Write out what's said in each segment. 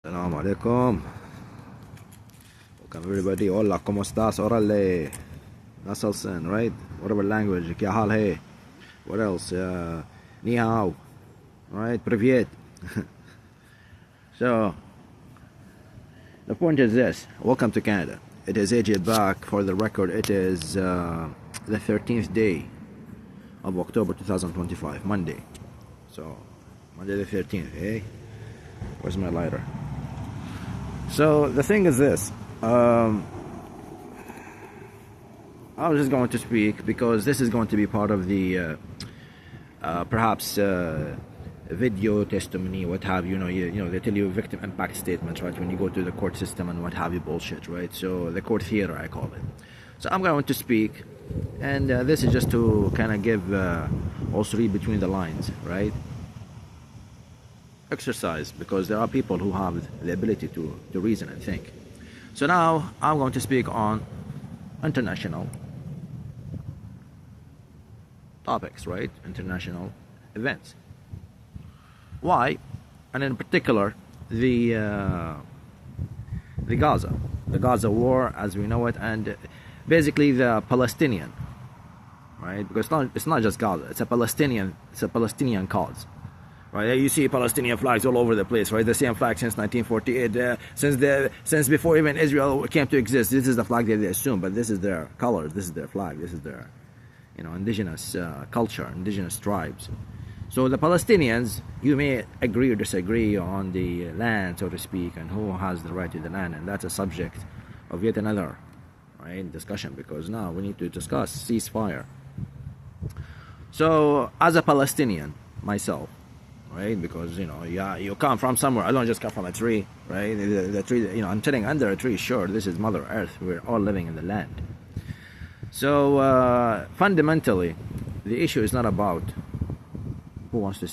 Assalamu alaikum. Welcome everybody. Hola, ¿cómo estás? Orale. Nasselson, right? Whatever language. ¿Qué hal hai? What else? Ni hao. Right? Привет. So, the point is this. Welcome to Canada. It is AJ back. For the record, it is the 13th day of October 2025. Monday. So, Monday the 13th, eh? Where's my lighter? So the thing is this, I was just going to speak because this is going to be part of the perhaps video testimony, what have you. You know they tell you victim impact statements, right, when you go to the court system and what have you, bullshit, right? So the court theater, I call it. So I'm going to speak, and this is just to kind of give also read between the lines, right? Exercise, because there are people who have the ability to reason and think. So now I'm going to speak on international topics, right? International events. Why? And in particular, the Gaza war as we know it, and basically the Palestinian, right? Because it's not just Gaza, it's a Palestinian cause. Right, you see Palestinian flags all over the place, right? The same flag since 1948, since before even Israel came to exist. This is the flag that they assume, but this is their colors, this is their flag, this is their, indigenous culture, indigenous tribes. So the Palestinians, you may agree or disagree on the land, so to speak, and who has the right to the land, and that's a subject of yet another, right, discussion, because now we need to discuss ceasefire. So as a Palestinian myself, right, because you come from somewhere. I don't just come from a tree, right? The tree, I'm sitting under a tree. Sure, this is Mother Earth. We're all living in the land. So fundamentally, the issue is not about who wants to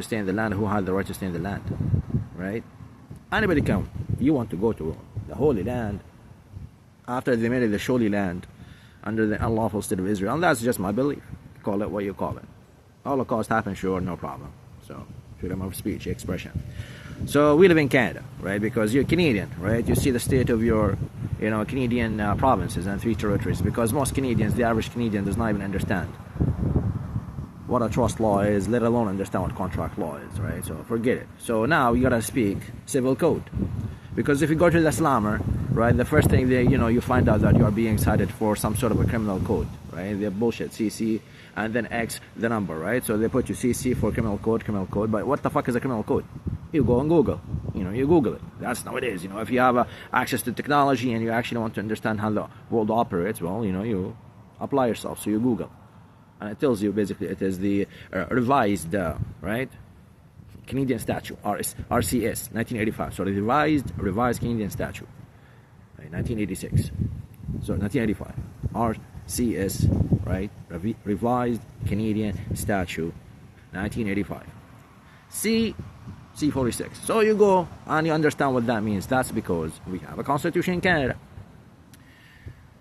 stay in the land, who has the right to stay in the land, right? Anybody can. You want to go to the Holy Land after they made it the Holy Land under the unlawful state of Israel, and that's just my belief. Call it what you call it. Holocaust happened, sure, no problem. So, freedom of speech, expression. So, we live in Canada, right? Because you're Canadian, right? You see the state of your, Canadian provinces and 3 territories. Because most Canadians, the average Canadian, does not even understand what a trust law is, let alone understand what contract law is, right? So, forget it. So, now you gotta speak civil code. Because if you go to the slammer, right, the first thing you find out that you are being cited for some sort of a criminal code, right? They're bullshit, CC, and then X, the number, right? So they put you CC for criminal code, but what the fuck is a criminal code? You go on Google, you Google it. That's how it is, if you have access to technology and you actually want to understand how the world operates, well, you apply yourself, so you Google. And it tells you basically it is the revised, right? Canadian statute, RCS, 1985. So the revised Canadian statute, right, 1986. So 1985, RCS, right? Revised Canadian statute, 1985. C46. So you go and you understand what that means. That's because we have a constitution in Canada.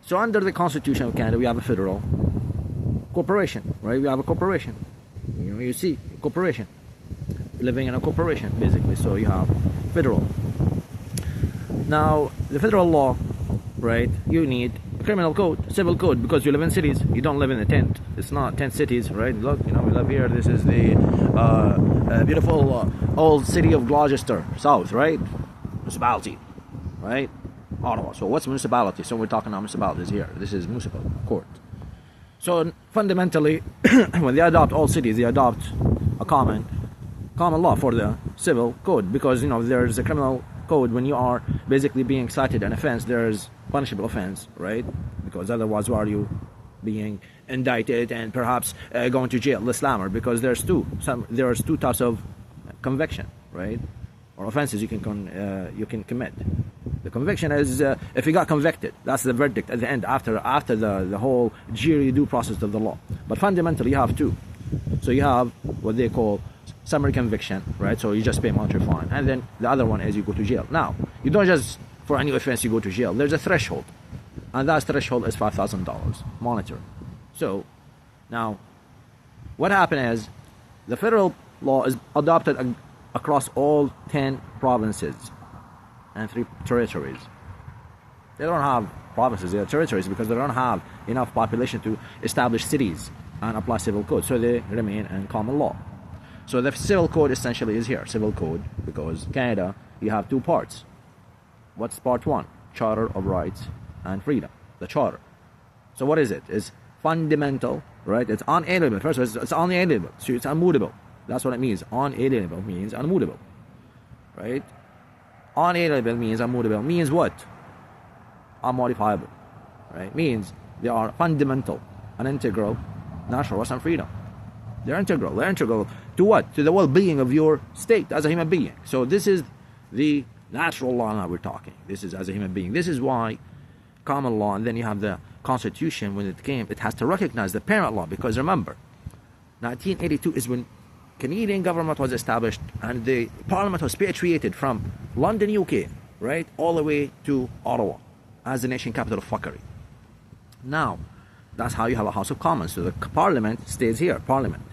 So under the Constitution of Canada, we have a federal corporation, right? We have a corporation. You see, corporation. Living in a corporation, basically. So you have federal. Now, the federal law, right, you need a criminal code, civil code, because you live in cities. You don't live in a tent. It's not tent cities, right? Look, we live here. This is the beautiful old city of Gloucester, South, right? Municipality, right? Ottawa. So what's municipality? So we're talking about municipalities here. This is municipal court. So fundamentally, when they adopt all cities, they adopt a common law for the civil code, because there's a criminal code when you are basically being cited an offense. There's punishable offense, right? Because otherwise, why are you being indicted and perhaps going to jail? The slammer, because there's two types of conviction, right, or offenses you can commit. The conviction is if you got convicted, that's the verdict at the end after the whole jury due process of the law. But fundamentally, you have two. So you have what they call summary conviction, right? So you just pay monetary fine, and then the other one is you go to jail. Now, you don't just for any offense you go to jail. There's a threshold, and that threshold is $5,000 monetary. So now, what happened is the federal law is adopted across all 10 provinces and 3 territories. They don't have provinces, they are territories, because they don't have enough population to establish cities and apply civil code, so they remain in common law. So the civil code essentially is here, civil code, because Canada, you have 2 parts. What's part 1? Charter of Rights and Freedom, the Charter. So what is it? It's fundamental, right? It's unalienable. First of all, it's unalienable, so it's unmutable. That's what it means. Unalienable means unmutable, right? Unalienable means unmutable. Means what? Unmodifiable, right? Means they are fundamental and integral natural rights and freedom. They're integral. They're integral to what? To the well-being of your state as a human being. So this is the natural law that we're talking. This is as a human being. This is why common law, and then you have the Constitution. When it came, it has to recognize the parent law, because remember, 1982 is when Canadian government was established, and the Parliament was repatriated from London, UK, right, all the way to Ottawa as the nation capital of fuckery. Now, that's how you have a House of Commons. So the Parliament stays here, Parliament.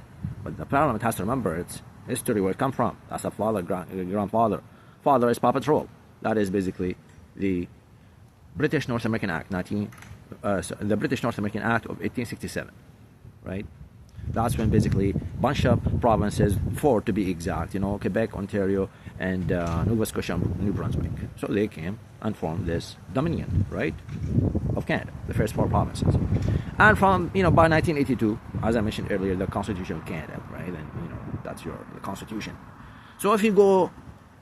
But the Parliament has to remember its history, where it come from. That's a father, grandfather. Father is Paw Patrol. That is basically the British North American Act, the British North American Act of 1867, right? That's when basically bunch of provinces, 4 to be exact, Quebec, Ontario, and Nova Scotia, and New Brunswick. So they came and formed this Dominion, right, of Canada, the first 4 provinces. And from, by 1982, as I mentioned earlier, the Constitution of Canada, right, and, that's the Constitution. So if you go,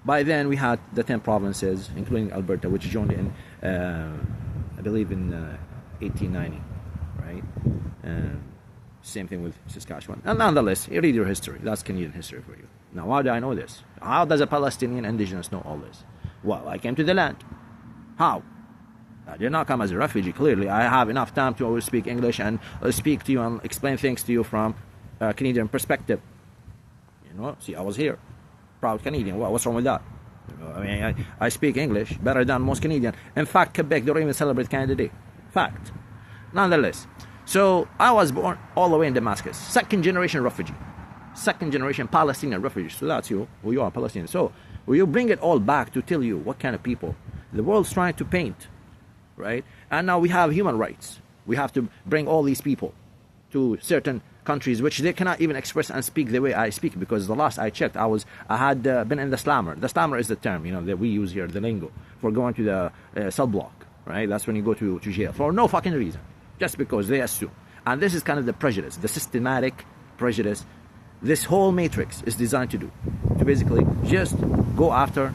by then we had the 10 provinces, including Alberta, which joined in, I believe in 1890, right? Same thing with Saskatchewan. And nonetheless, you read your history. That's Canadian history for you. Now, how do I know this? How does a Palestinian indigenous know all this? Well, I came to the land. How? I did not come as a refugee, clearly. I have enough time to always speak English and speak to you and explain things to you from a Canadian perspective. See, I was here. Proud Canadian. What's wrong with that? I mean, I speak English better than most Canadians. In fact, Quebec don't even celebrate Canada Day. Fact. Nonetheless, so I was born all the way in Damascus. 2nd generation refugee. 2nd generation Palestinian refugee. So that's you, who you are, Palestinian. So will you bring it all back to tell you what kind of people the world's trying to paint, right? And now we have human rights. We have to bring all these people to certain countries which they cannot even express and speak the way I speak, because the last I checked, I had been in the slammer. The slammer is the term, that we use here, the lingo, for going to the cell block, right? That's when you go to jail for no fucking reason, just because they assume. And this is kind of the prejudice, the systematic prejudice this whole matrix is designed to do, to basically just go after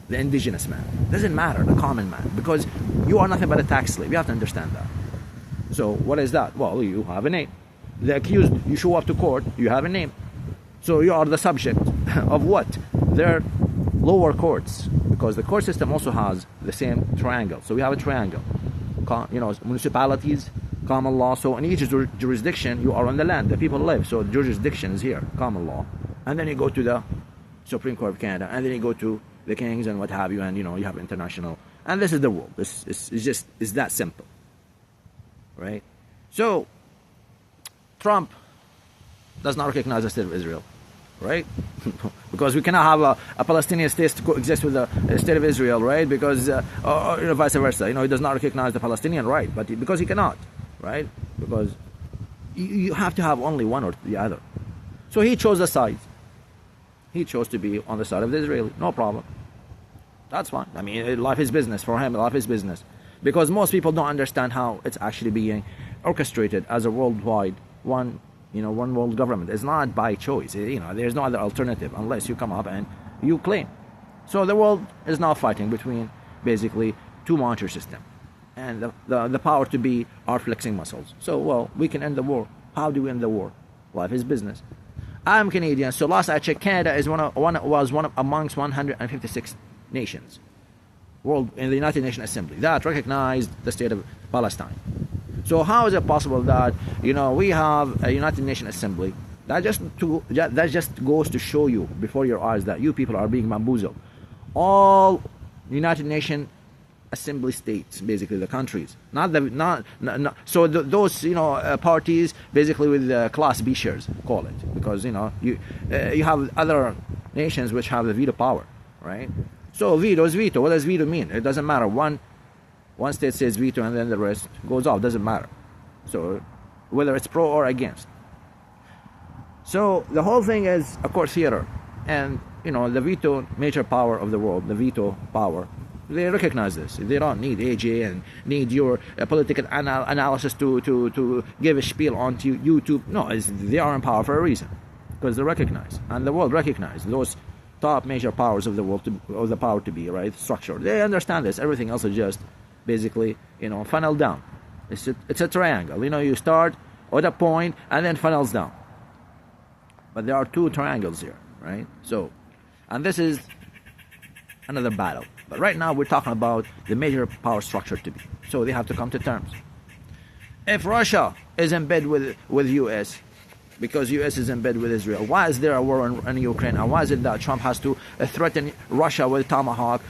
the indigenous man. Doesn't matter, the common man, because you are nothing but a tax slave. You have to understand that. So what is that? Well, you have a name. The accused, you show up to court, you have a name. So you are the subject of what? Their lower courts, because the court system also has the same triangle. So we have a triangle, municipalities, common law. So in each jurisdiction, you are on the land, the people live. So the jurisdiction is here, common law. And then you go to the Supreme Court of Canada, and then you go to the kings and what have you, and you have international. And this is the world. It's that simple, right? So Trump does not recognize the state of Israel, right? Because we cannot have a Palestinian state to coexist with the state of Israel, right? Because or vice versa, he does not recognize the Palestinian right, but because he cannot, right? Because you have to have only one or the other. So he chose the side. He chose to be on the side of the Israeli. No problem. That's fine. I mean, life is business for him. Life is business, because most people don't understand how it's actually being orchestrated as a worldwide one world government. It's not by choice. There's no other alternative unless you come up and you claim. So the world is now fighting between basically two monetary systems, and the power to be our flexing muscles. So, well, we can end the war. How do we end the war? Life is business. I'm Canadian, so last I checked, Canada is one amongst 156 nations world in the United Nations Assembly that recognized the state of Palestine. So how is it possible that we have a United Nations Assembly that just goes to show you before your eyes that you people are being bamboozled? All United Nations assembly states, basically the countries, not the not so those parties basically with class B shares, call it, because you have other nations which have the veto power, right? So veto is veto. What does veto mean? It doesn't matter. One state says veto and then the rest goes off. Doesn't matter. So whether it's pro or against. So the whole thing is a court theater, and the veto major power of the world, the veto power. They recognize this. They don't need AJ and need your political analysis to give a spiel on YouTube. No, they are in power for a reason, because they recognize, and the world recognize those top major powers of the world of the power to be right structured. They understand this. Everything else is just basically funnel down. It's a triangle. You start at a point and then funnels down. But there are two triangles here, right? So, and this is another battle. But right now we're talking about the major power structure to be. So they have to come to terms. If Russia is in bed with US, because US is in bed with Israel, why is there a war in Ukraine? And why is it that Trump has to threaten Russia with Tomahawk,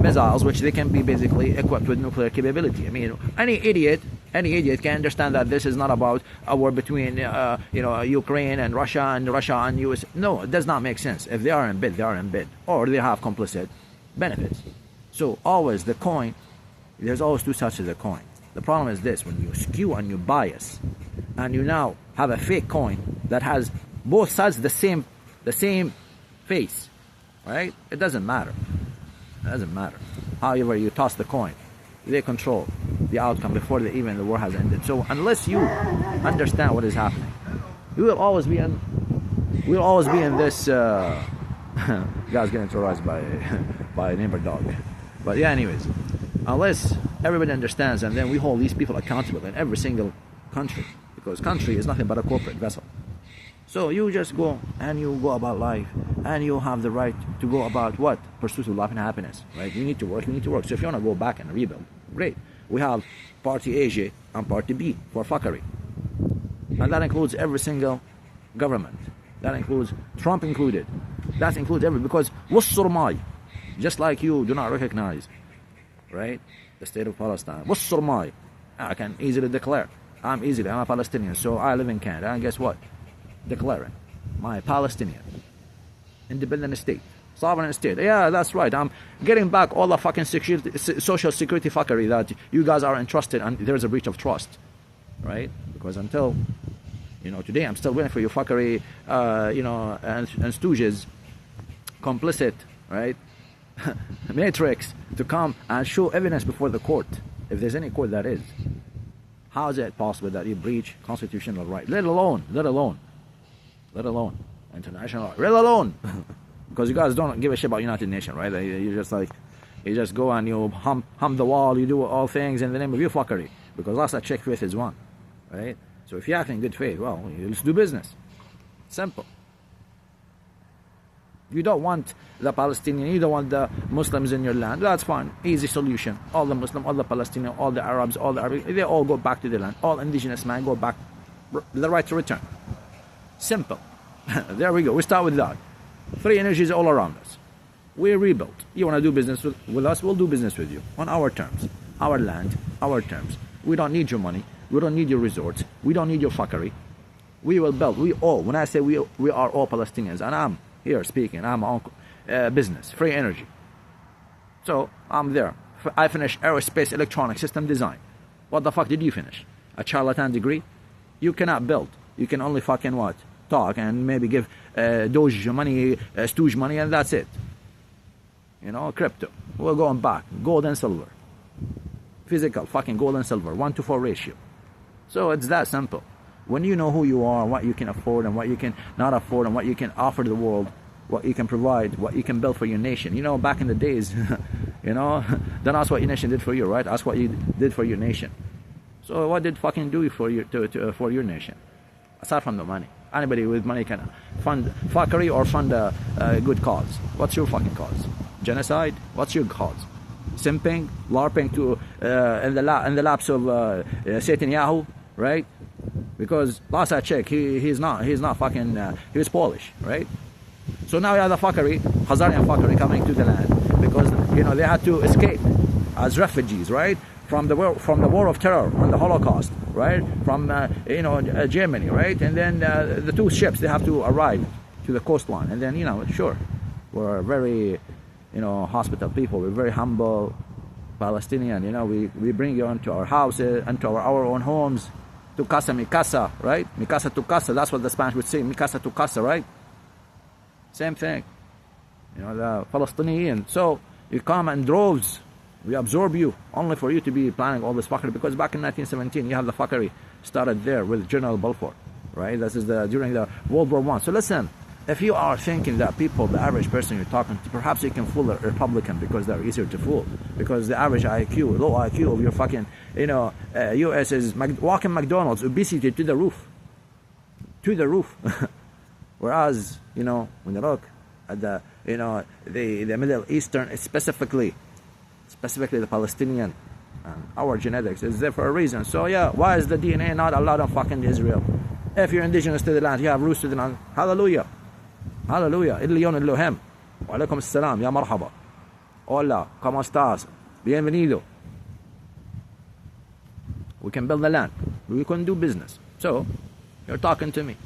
missiles, which they can be basically equipped with nuclear capability? I mean, any idiot can understand that this is not about a war between Ukraine and Russia and US. No, it does not make sense. If they are in bed, they are in bed, or they have complicit benefits. So always the coin, there's always two sides to the coin. The problem is this: when you skew and you bias, and you now have a fake coin that has both sides the same face, right? It doesn't matter. It doesn't matter. However you toss the coin, they control the outcome before even the war has ended. So unless you understand what is happening, we'll always be in this guy's getting terrorized by a neighbor dog. But yeah, anyways, unless everybody understands, and then we hold these people accountable in every single country, because country is nothing but a corporate vessel. So you just go and you go about life, and you have the right to go about what? Pursuit of life and happiness, right? You need to work. So if you want to go back and rebuild, great. We have Party A and Party B for fuckery. And that includes every single government. That includes Trump included. That includes because والصرماي, just like you do not recognize, right, the state of Palestine. والصرماي, I can easily declare. I'm a Palestinian, so I live in Canada, and guess what? Declaring my Palestinian independent state, sovereign state. Yeah, that's right. I'm getting back all the fucking social security fuckery that you guys are entrusted, and there's a breach of trust, right? Because until today, I'm still waiting for your fuckery, and stooges, complicit, right? Matrix to come and show evidence before the court, if there's any court that is. How is it possible that you breach constitutional right? Let alone international law. Let alone because you guys don't give a shit about United Nations, right? You just go and you hum the wall. You do all things in the name of your fuckery, because last I checked, faith is one, right? So if you act in good faith, well, let's do business. Simple. You don't want the Palestinian, you don't want the Muslims in your land. That's fine. Easy solution. All the Muslims, all the Palestinians, all the Arabs, all the Arabic, they all go back to the land. All indigenous man go back. The right to return. Simple. There we go. We start with that. Free energies all around us. We rebuild. You want to do business with us? We'll do business with you on our terms. Our land, our terms. We don't need your money. We don't need your resorts. We don't need your fuckery. We will build. We all. When I say we are all Palestinians, and I'm here speaking, I'm on business, free energy. So I'm there. I finished aerospace electronic system design. What the fuck did you finish? A charlatan degree? You cannot build. You can only fucking what? Talk and maybe give Doge money, stooge money, and that's it. Crypto. We're going back. Gold and silver. Physical, fucking gold and silver. 1-to-4 ratio. So it's that simple. When you know who you are, what you can afford and what you can not afford, and what you can offer the world, what you can provide, what you can build for your nation. Back in the days, don't ask what your nation did for you, right? Ask what you did for your nation. So what did fucking do for your nation? Aside from the money. Anybody with money can fund fuckery or fund a good cause. What's your fucking cause? Genocide? What's your cause? Simping, LARPing in the laps of Netanyahu, right? Because last I checked, he's not fucking, he was Polish, right? So now you have the fuckery, Khazarian fuckery coming to the land, because they had to escape as refugees, right? From the war of terror and the Holocaust, right? From Germany, right? And then the two ships, they have to arrive to the coastline, and then sure, we're very hospitable people. We're very humble Palestinian. We bring you into our houses, into our own homes. Tu casa, mi casa, right? Mi casa, tu casa. That's what the Spanish would say. Mi casa, tu casa, right? Same thing. The Palestinian. So you come in droves. We absorb you only for you to be planning all this fuckery, because back in 1917 you have the fuckery started there with General Balfour, right? This is during the World War I. So listen, if you are thinking that people, the average person you're talking to, perhaps you can fool a Republican because they're easier to fool, because the average IQ, low IQ of your fucking US is walking McDonald's, obesity to the roof, whereas when you look at the the Middle Eastern, specifically the Palestinian, and our genetics is there for a reason. So yeah, why is the DNA not allowed on fucking Israel? If you're indigenous to the land, you have roots to the land. Hallelujah, hallelujah. Ilyon Elohim. Wa alaikum assalam. Ya marhaba. Hola, ¿cómo estás? Bienvenido. We can build the land. We can do business. So you're talking to me.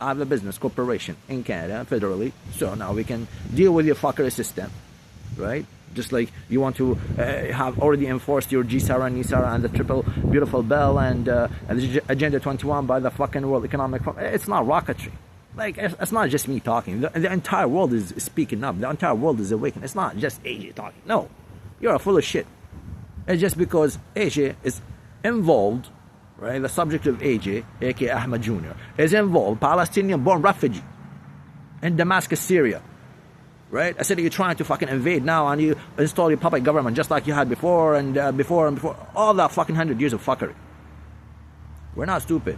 I have a business corporation in Canada federally, so now we can deal with your fuckery system, right? Just like you want to have already enforced your GSARA and NISARA and the triple beautiful bill and Agenda 21 by the fucking World Economic Forum. It's not rocketry. Like, it's not just me talking. The entire world is speaking up. The entire world is awakening. It's not just AJ talking. No, you're full of shit. It's just because AJ is involved, right? The subject of AJ, aka Ahmed Jr., is involved, Palestinian-born refugee in Damascus, Syria. Right? I said you're trying to fucking invade now, and you install your puppet government just like you had before and before all that fucking 100 years of fuckery. We're not stupid.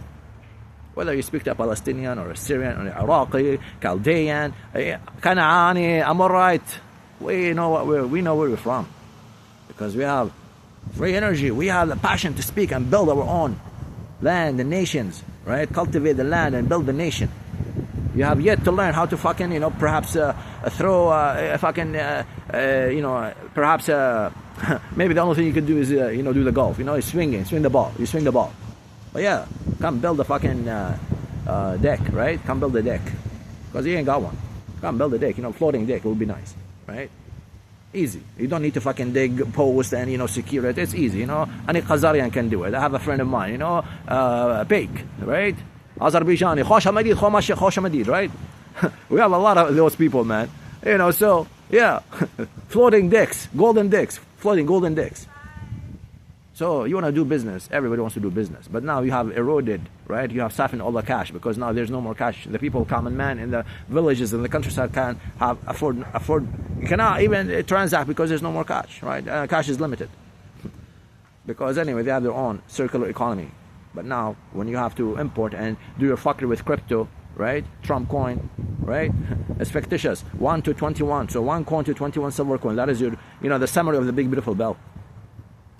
Whether you speak to a Palestinian or a Syrian or an Iraqi, Chaldean, Kanaani, Amorite, we know where we're from, because we have free energy. We have the passion to speak and build our own land and nations. Right? Cultivate the land and build the nation. You have yet to learn how to fucking, perhaps throw fucking, perhaps maybe the only thing you could do is, do the golf. Swing the ball. You swing the ball. But yeah, come build a fucking deck, right? Come build a deck. Because you ain't got one. Come build a deck, floating deck. It would be nice, right? Easy. You don't need to fucking dig post and, secure it. It's easy, Any Khazarian can do it. I have a friend of mine, Bake, right? Azerbaijani, Khosh Hamadid, right? We have a lot of those people, man. So, yeah. Floating decks, golden decks, floating golden decks. So, you want to do business. Everybody wants to do business. But now you have eroded, right? You have siphoned all the cash, because now there's no more cash. The people, common man in the villages and the countryside can't afford. You cannot even transact because there's no more cash, right? Cash is limited. Because anyway, they have their own circular economy. But now, when you have to import and do your fuckery with crypto, right? Trump coin, right? It's fictitious. 1 to 21. So 1 coin to 21 silver coin. That is your, the summary of the big beautiful bill.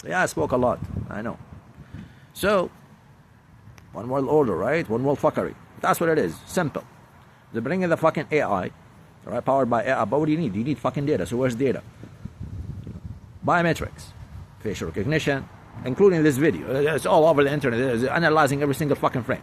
Yeah, I spoke a lot. I know. So, one world order, right? One world fuckery. That's what it is. Simple. They're bringing the fucking AI, right? Powered by AI. But what do you need? You need fucking data. So where's data? Biometrics, facial recognition, including this video. It's all over the internet. It's analyzing every single fucking frame.